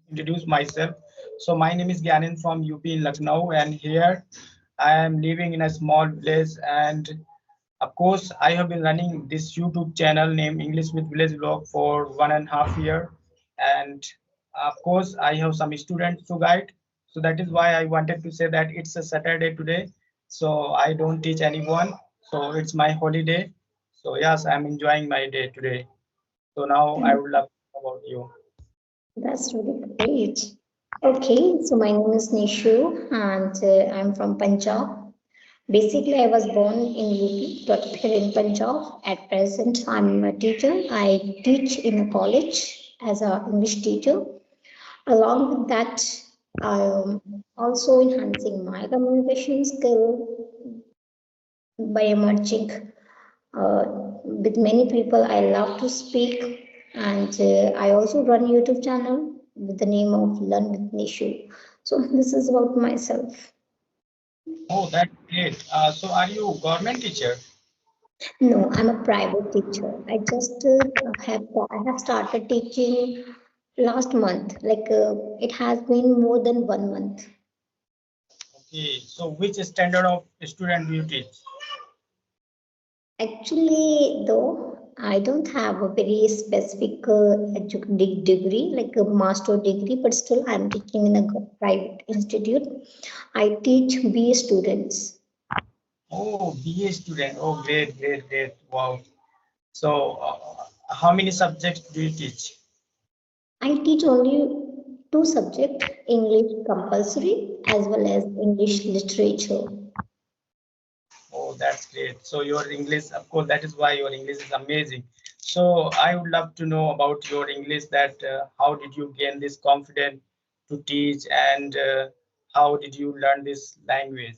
introduce myself. So my name is Gyanin from UP in Lucknow, and here I am living in a small village. And of course, I have been running this YouTube channel named English with Village Vlog for 1.5 years. And of course, I have some students to guide. So that is why I wanted to say that it's a Saturday today. So I don't teach anyone. So it's my holiday. So yes, I'm enjoying my day today. So now I Mm, would love to know about you. That's really great. Okay, so my name is Nishu and I'm from Punjab. Basically, I was born in UP, but here in Punjab. At present, I'm a teacher. I teach in a college as an English teacher. Along with that, I am also enhancing my communication skill by emerging uh, with many people. I love to speak, and I also run YouTube channel with the name of Learn with Nishu. So this is about myself. Oh, that's great. So are you government teacher? No, I'm a private teacher. I have started teaching last month. It has been more than 1 month. Okay. So which standard of student do you teach? Actually, though, I don't have a very specific degree, like a master degree, but still I'm teaching in a private institute. I teach BA students. Oh, BA student. Oh, great, great, great. Wow. So how many subjects do you teach? I teach only two subjects, English compulsory as well as English literature. Oh, that's great. So your English, of course, that is why your English is amazing. So I would love to know about your English, that how did you gain this confidence to teach, and how did you learn this language?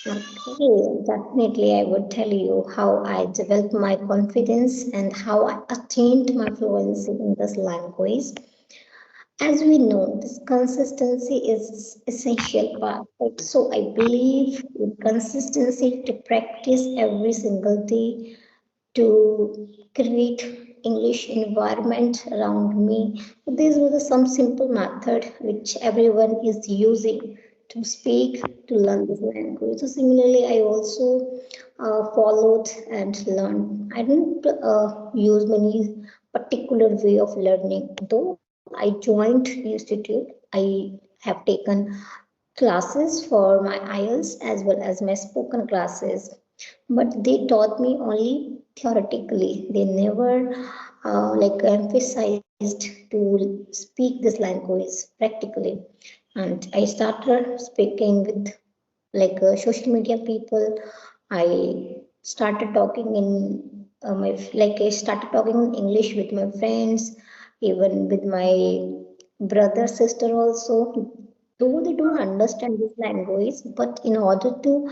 Okay, definitely. I would tell you how I developed my confidence and how I attained my fluency in this language. As we know, this consistency is essential part. So I believe in consistency to practice every single day to create English environment around me. These were some simple method which everyone is using to speak to learn this language. So similarly, I also followed and learned. I didn't use many particular way of learning, though I joined institute. I have taken classes for my IELTS as well as my spoken classes, but they taught me only theoretically. They never emphasized to speak this language practically. And I started speaking with social media people. I started talking in I started talking in English with my friends, even with my brother, sister also. Though they don't understand this language, but in order to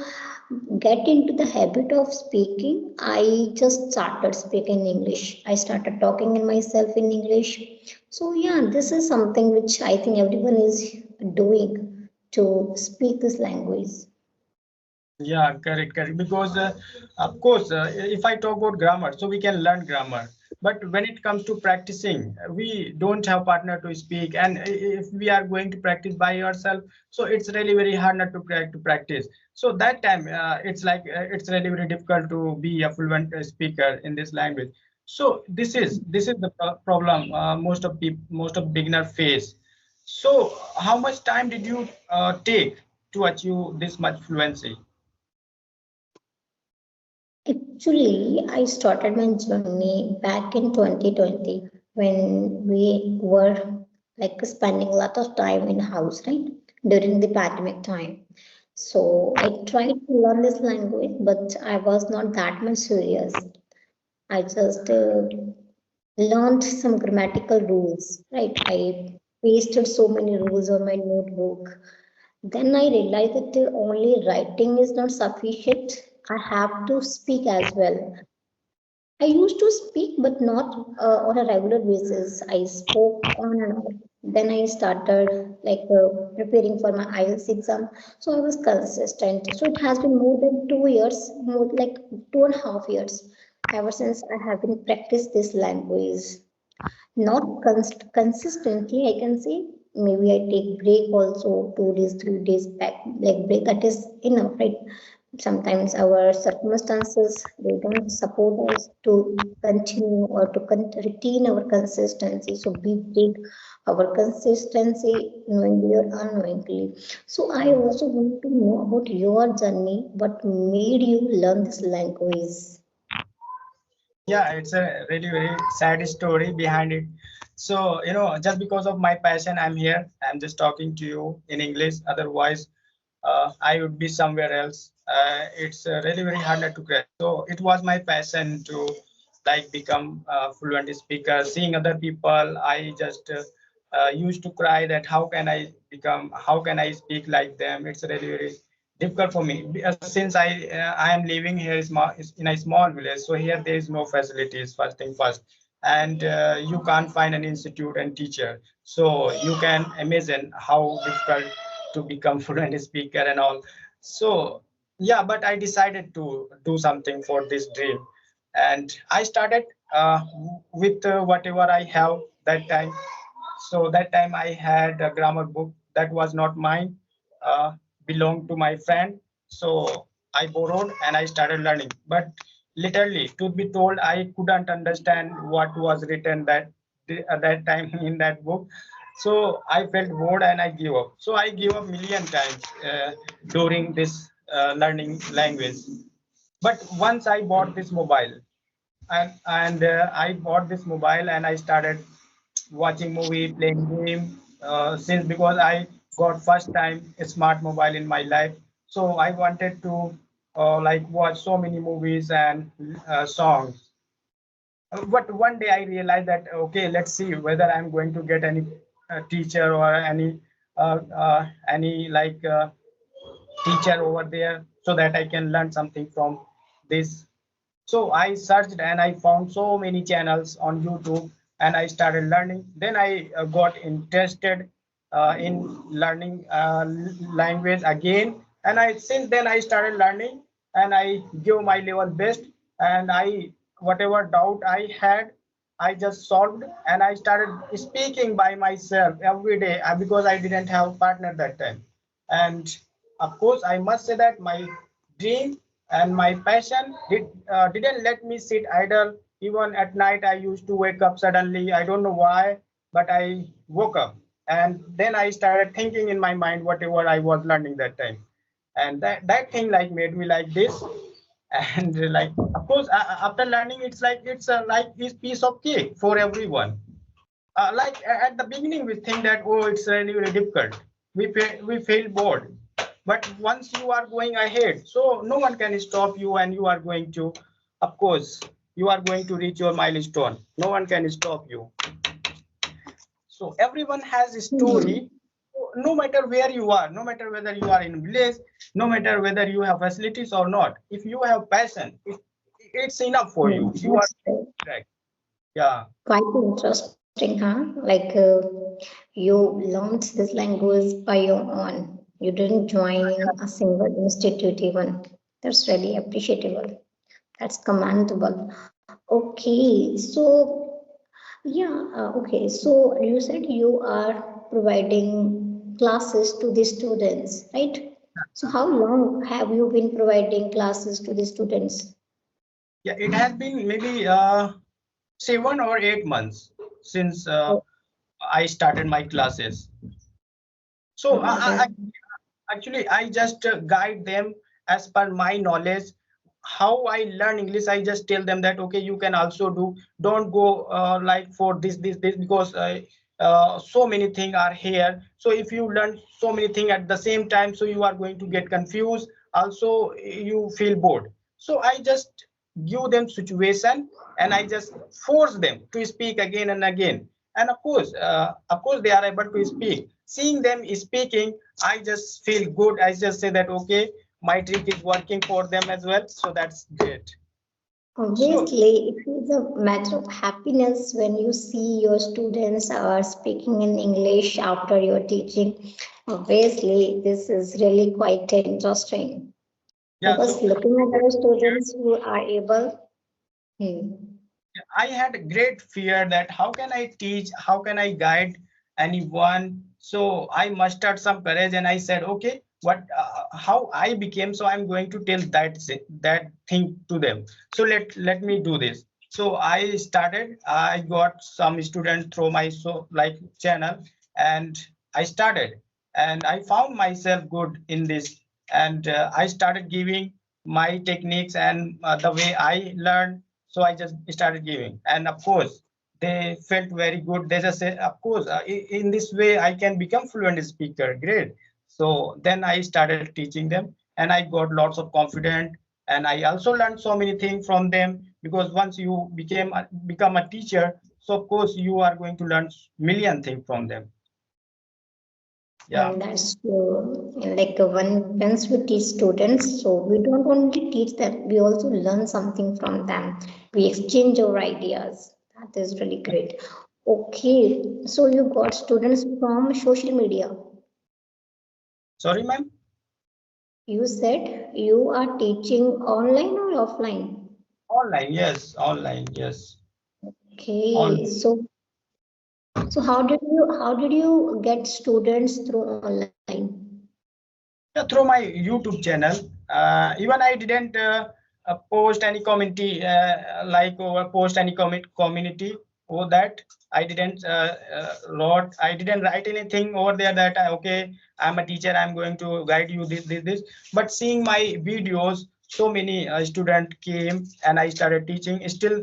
get into the habit of speaking, I just started speaking English. I started talking in myself in English. So yeah, this is something which I think everyone is doing to speak this language. Yeah, correct, correct. Because of course, if I talk about grammar, so we can learn grammar. But when it comes to practicing, we don't have partner to speak, and if we are going to practice by yourself, so it's really very hard not to practice. So that time, it's like it's really very difficult to be a fluent speaker in this language. So this is the problem most of beginner face. So how much time did you take to achieve this much fluency? Actually, I started my journey back in 2020 when we were spending a lot of time in house, right? During the pandemic time. So I tried to learn this language, but I was not that much serious. I just learned some grammatical rules, right? I pasted so many rules on my notebook. Then I realized that only writing is not sufficient. I have to speak as well. I used to speak, but not on a regular basis. I spoke on and off. Then I started preparing for my IELTS exam. So I was consistent. So it has been more than 2 years, more like 2.5 years, ever since I have been practice this language. Not consistently, I can say. Maybe I take break also 2 days, 3 days back, like break, that is enough, right? Sometimes our circumstances, they don't support us to continue or to retain our consistency. So we break our consistency knowingly or unknowingly. So I also want to know about your journey. What made you learn this language? Yeah, it's a really very sad story behind it. So, just because of my passion, I'm here. I'm just talking to you in English. Otherwise, I would be somewhere else. It's really very hard to grasp. So it was my passion to like become a fluent speaker. Seeing other people, I just used to cry that how can I speak like them? It's really very difficult for me since I am living here in a small village. So here there is no facilities. First thing first, and you can't find an institute and teacher. So you can imagine how difficult to become fluent speaker and all. So yeah, but I decided to do something for this dream, and I started with whatever I have that time. So that time I had a grammar book that was not mine, uh, belonged to my friend. So I borrowed and I started learning. But literally, to be told, I couldn't understand what was written at that time in that book. So I felt bored and I gave up. So I gave up million times during this learning language. But once I bought this mobile, and I bought this mobile and I started watching movie, playing game. Since because I got first time a smart mobile in my life, so I wanted to like watch so many movies and songs. But one day I realized that okay, let's see whether I'm going to get any teacher or any like teacher over there so that I can learn something from this. So I searched and I found so many channels on YouTube and I started learning. Then I got interested in learning language again. And I since then I started learning and I give my level best, and I whatever doubt I had, I just solved and I started speaking by myself every day because I didn't have a partner that time. And of course, I must say that my dream and my passion didn't let me sit idle. Even at night, I used to wake up suddenly. I don't know why, but I woke up and then I started thinking in my mind whatever I was learning that time, and that thing like made me like this. And like of course, after learning, it's like this piece of cake for everyone. Like at the beginning we think that oh it's really really difficult, we feel bored, but once you are going ahead, so no one can stop you and you are going to, of course, you are going to reach your milestone. No one can stop you. So everyone has a Hmm. story. No matter where you are, no matter whether you are in village, no matter whether you have facilities or not, if you have passion, it's enough for you. Hmm. You are That's right. correct. Yeah. Quite interesting, huh? Like you learned this language by your own. You didn't join a single institute even. That's really appreciable. That's commendable. Okay, so yeah, okay. So you said you are providing classes to the students, right? So how long have you been providing classes to the students? Yeah, it has been maybe 7 or 8 months since Oh, I started my classes. So that actually I just guide them as per my knowledge. How I learn English, I just tell them that okay, you can also do. Don't go like for this because so many things are here. So if you learn so many things at the same time, so you are going to get confused. Also, you feel bored. So I just give them situation and I just force them to speak again and again. And of course, they are able to speak. Seeing them speaking, I just feel good. I just say that okay, my trick is working for them as well. So that's great. So obviously, it is a matter of happiness when you see your students are speaking in English after your teaching. Obviously, this is really quite interesting yeah, because so looking at our students who are able. Hmm. I had great fear that how can I teach, how can I guide anyone? So I mustered some courage and I said, okay, what, how I became. So I'm going to tell that thing to them. So let me do this. So I started. I got some students through my channel, and I started, and I found myself good in this, and I started giving my techniques and the way I learned. So I just started giving, and of course they felt very good. They just said, of course, in this way I can become fluent speaker. Great. So then I started teaching them, and I got lots of confidence, and I also learned so many things from them, because once you become a teacher, so of course you are going to learn million things from them. Yeah. And that's true. And like once we teach students, so we don't only teach them, we also learn something from them. We exchange our ideas. That is really great. Okay, so you got students from social media. Sorry, ma'am. You said you are teaching online or offline? Online, yes. Online, yes. Okay, Online. so how did you get students through online? Yeah, through my YouTube channel. Even I didn't post any community, or post any community over that. I didn't wrote. I didn't write anything over there that okay, I'm a teacher. I'm going to guide you this. But seeing my videos, so many students came, and I started teaching. Still,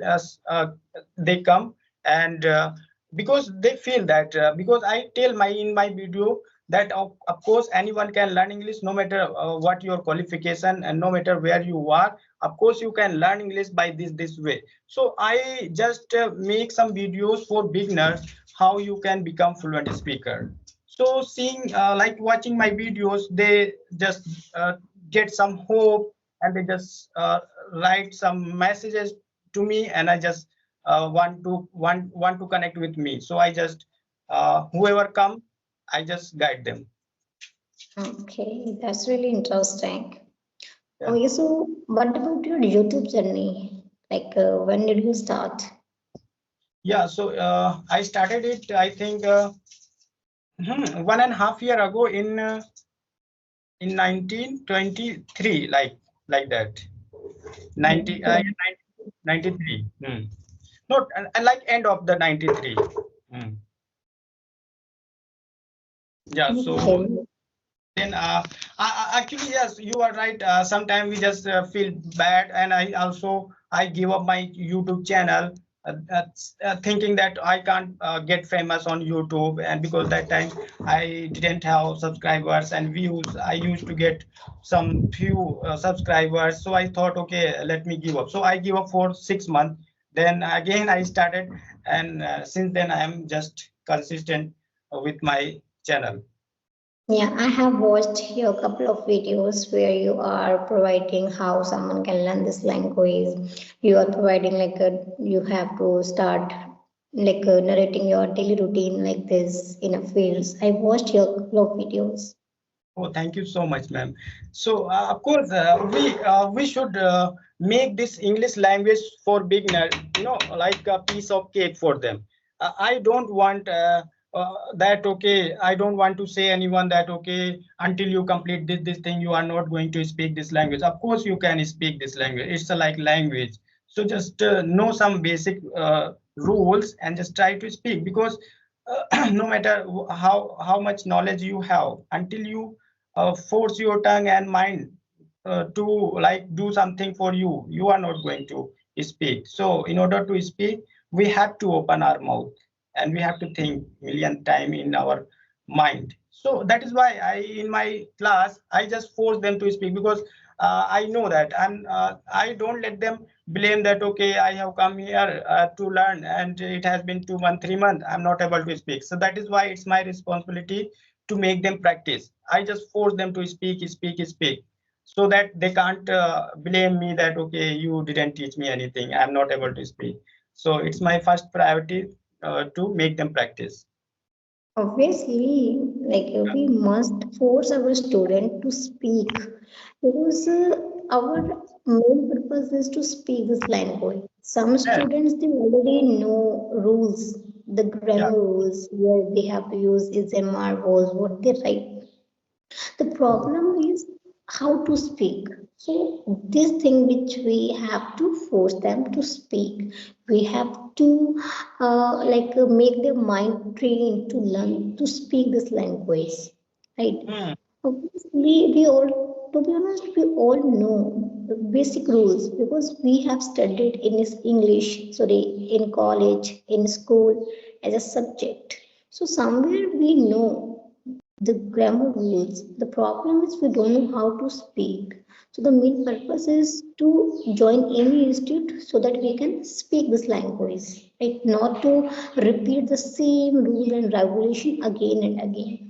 they come, and because they feel that because I tell my in my video that of course anyone can learn English, no matter what your qualification and no matter where you are. Of course you can learn English by this way. So I just make some videos for beginners, how you can become fluent speaker. So seeing like watching my videos, they just get some hope, and they just write some messages to me, and I just want to connect with me. So I just whoever come, I just guide them. Okay, that's really interesting. Yeah. Okay, so what about your YouTube journey? Like, when did you start? Yeah. So I started it, I think, 1.5 year ago in 1923, like that. 90, Okay. 93. Not like end of the 93. Hmm. Yeah. So Okay. then actually yes, you are right. Sometimes we just feel bad, and I give up my YouTube channel, thinking that I can't get famous on YouTube, and because that time I didn't have subscribers and views. I used to get some few subscribers, so I thought, okay, let me give up. So I give up for 6 months. Then again I started, and since then I am just consistent with my channel. Yeah, I have watched your couple of videos where you are providing how someone can learn this language. You are providing you have to start narrating your daily routine like this in a fields. I watched your couple of videos. Oh, thank you so much, ma'am. So, of course, we should make this English language for beginner, like a piece of cake for them. I don't want that. Okay, I don't want to say anyone that okay, until you complete this thing, you are not going to speak this language. Of course, you can speak this language. It's a like language. So just know some basic rules and just try to speak, because no matter how much knowledge you have, until you force your tongue and mind to like do something for you, you are not going to speak. So in order to speak, we have to open our mouth, and we have to think million time in our mind. So that is why I in my class I just force them to speak, because I know that I don't let them blame that okay, I have come here to learn, and it has been 2 months 3 months I'm not able to speak. So that is why it's my responsibility to make them practice. I just force them to speak, so that they can't blame me that okay, you didn't teach me anything, I'm not able to speak. So it's my first priority to make them practice. Obviously, we must force our student to speak because our main purpose is to speak this language. Some Yes. students they already know rules, the Yeah. grammar rules, where they have to use is MR was what they write. The problem is how to speak. So this thing which we have to force them to speak. We have to make their mind trained to learn to speak this language, right? Hmm. We all, to be honest, we all know the basic rules because we have studied in this English, sorry, in college, in school as a subject. So somewhere we know the grammar rules. The problem is we don't know how to speak. So the main purpose is to join any institute so that we can speak this language, right? Not to repeat the same rule and regulation again and again.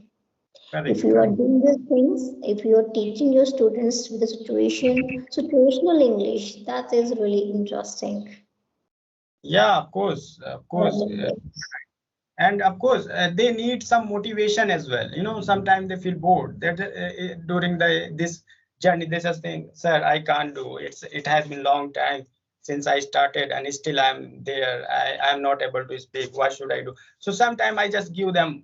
If Correct. you are Correct. doing these things, if you are teaching your students with the situational English, that is really interesting. Yeah, of course, of course. And of course they need some motivation as well, sometimes they feel bored that during this journey they just think, sir, I can't do it has been long time since I started and still I'm there, I'm not able to speak, what should I do? So sometimes I just give them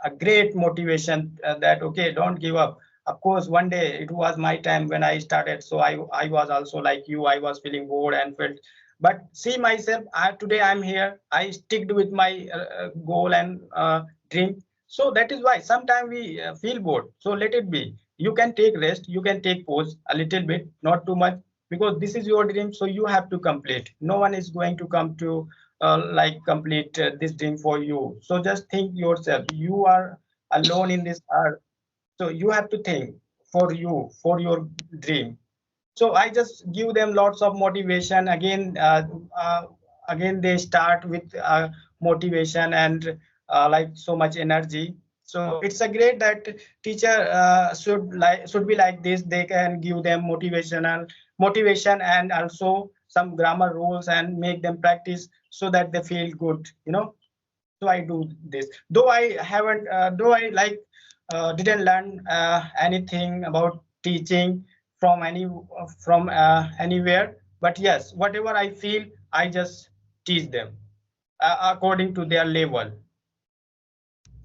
a great motivation that okay, don't give up. Of course one day it was my time when I started, so I was also like you, I was feeling bored and felt, but see myself, today I'm here, I sticked with my goal and dream. So that is why sometimes we feel bored, so let it be, you can take rest, you can take pause a little bit, not too much, because this is your dream, so you have to complete. No one is going to come to like complete this dream for you. So just think yourself, you are alone in this earth, so you have to think for you, for your dream. So I just give them lots of motivation again. Again they start with motivation and like so much energy. So it's a great that teacher should be like this, they can give them motivation and also some grammar rules and make them practice so that they feel good. So I do this, though I haven't though I like didn't learn anything about teaching from anywhere, but yes, whatever I feel, I just teach them according to their level.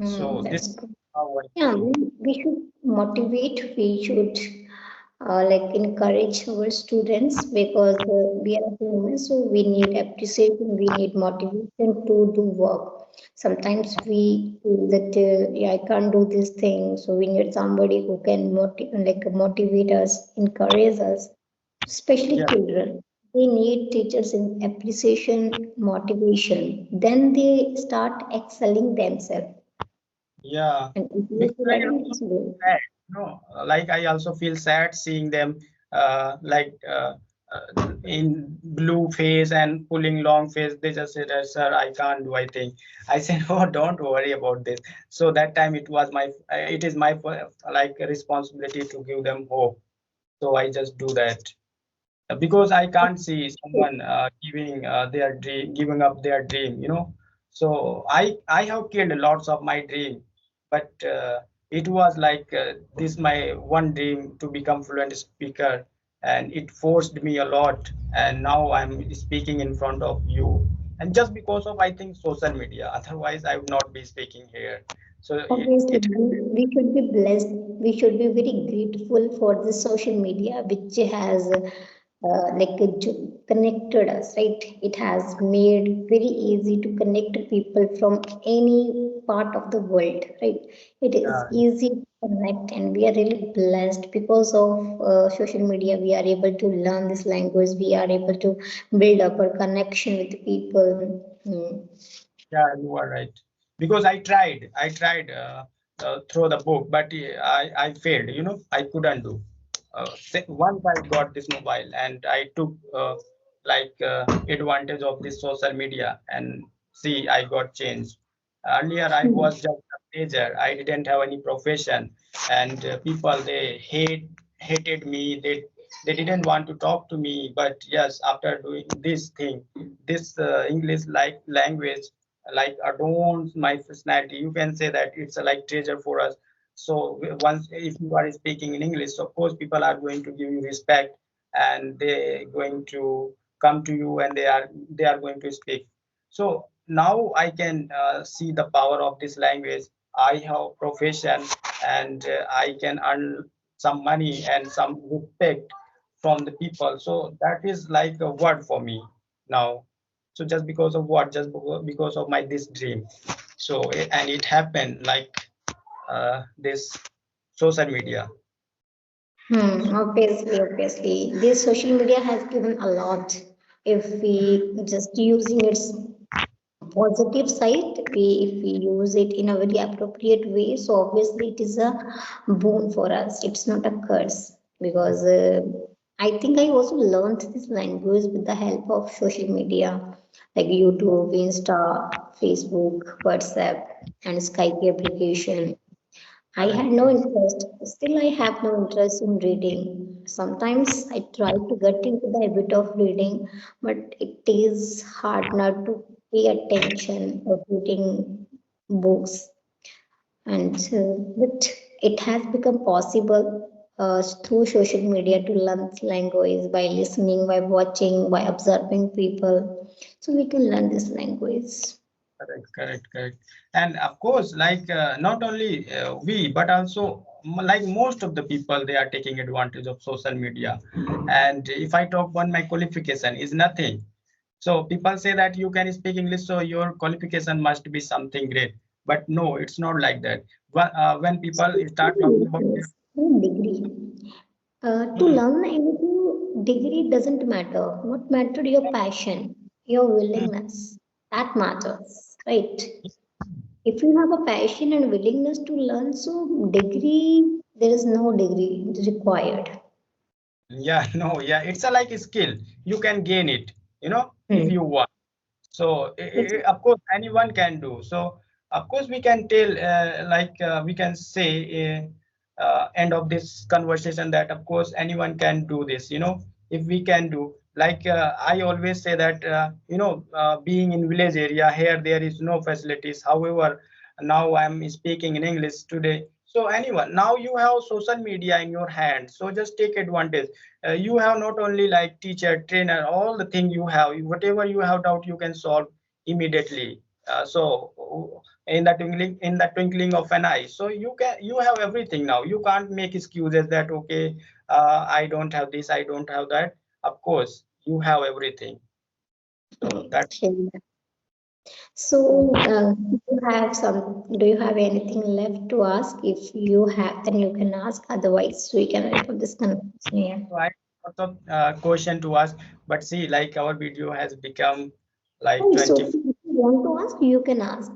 So this That's is good. how I Yeah, do. we should motivate, we should encourage our students because we are humans, so we need appreciation, we need motivation to do work. Sometimes we feel that yeah, I can't do this thing, so we need somebody who can motivate us, encourage us, especially Yeah, children. They need teachers in appreciation, motivation. Then they start excelling themselves. yeah, And if you because feel I like also it's good. sad, like I also feel sad seeing them like in blue face and pulling long face. They just said, "Sir, I can't do. I think." I said, "Oh, don't worry about this." So that time it is my like responsibility to give them hope. So I just do that. Because I can't see someone giving up their dream, So I have killed lots of my dream, but it was like this my one dream to become fluent speaker, and it forced me a lot, and now I'm speaking in front of you, and just because of I think social media. Otherwise, I would not be speaking here. So Obviously, it we should be blessed. We should be very grateful for the social media, which has connected us, right? It has made very easy to connect people from any part of the world, right? It is uh, easy to connect, and we are really blessed because of social media. We are able to learn this language. We are able to build up our connection with people. Hmm. Yeah, you are right. Because I tried through the book, but I failed. I couldn't do. Once I got this mobile and I took advantage of this social media, and see, I got changed. Earlier, I was just a teenager. I didn't have any profession, and people they hated me. They didn't want to talk to me. But yes, after doing this thing, this English like language like adorns my personality. You can say that it's a like treasure for us. So once if you are speaking in English, of course people are going to give you respect. and they going to come to you and they are going to speak. So now I can see the power of this language. I have profession, and I can earn some money and some respect from the people. So that is like a word for me now. So just because of what, just because of my this dream. So and it happened like this social media. Obviously, this social media has given a lot. If we just using its positive side, if we use it in a very appropriate way, so obviously it is a boon for us. It's not a curse, because I think I also learned this language with the help of social media like YouTube, Insta, Facebook, WhatsApp, and Skype application. I Correct. had no interest. Still, I have no interest in reading. Sometimes I try to get into the habit of reading, but it is hard not to pay attention of reading books. And but it has become possible through social media to learn language by listening, by watching, by observing people. So we can learn this language. Correct. And of course, like not only we, but also like most of the people, they are taking advantage of social media. And if I talk about my qualification is nothing. So people say that you can speak English, so your qualification must be something great. But no, it's not like that. When people start talking about their, Degree. To hmm, learn anything, degree doesn't matter. What matters your passion, your hmm, willingness. That matters, right? If you have a passion and willingness to learn, so degree, there is no degree required. yeah, no, yeah, it's a like a skill. You can gain it, if Hmm. you want. So It's of course anyone can do. So of course we can tell we can say end of this conversation that of course anyone can do this. If we can do, like I always say that being in village area here, there is no facilities. However, now I'm speaking in English today. So anyone, now you have social media in your hand, so just take advantage. You have not only like teacher, trainer, all the thing you have, whatever you have doubt, you can solve immediately. So in the twinkling of an eye, so you have everything now. You can't make excuses that okay, I don't have this, I don't have that. Of course you have everything. So that okay. So, do you have anything left to ask? If you have, then you can ask. Otherwise, we can wrap up this conversation here. I have a lot of question to ask, but see, like our video has become like Oh, so 20. if you want to ask, you can ask.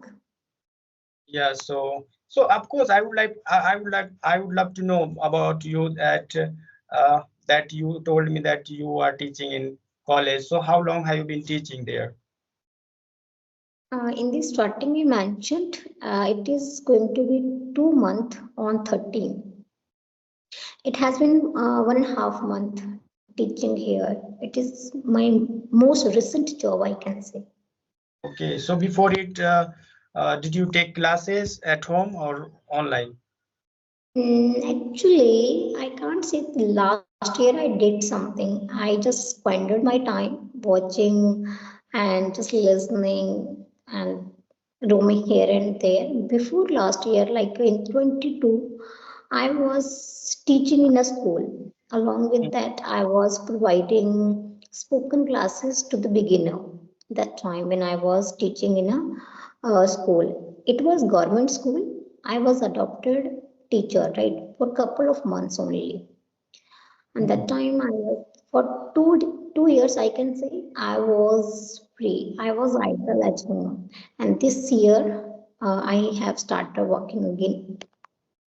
Yeah, so of course I would love to know about you that you told me that you are teaching in college. So how long have you been teaching there? In the starting, you mentioned it is going to be 2 months on 13. It has been 1.5 month teaching here. It is my most recent job, I can say. Okay, so before it, did you take classes at home or online? Actually, I can't say last year I did something. I just squandered my time watching and just listening and roaming here and there. Before last year, like in 22, I was teaching in a school. Along with that, I was providing spoken classes to the beginner. That time when I was teaching in a school, it was government school. I was adopted teacher, right, for a couple of months only. And that Mhm. time I was for two years I can say I was free. I was idle at home. And this year I have started working again.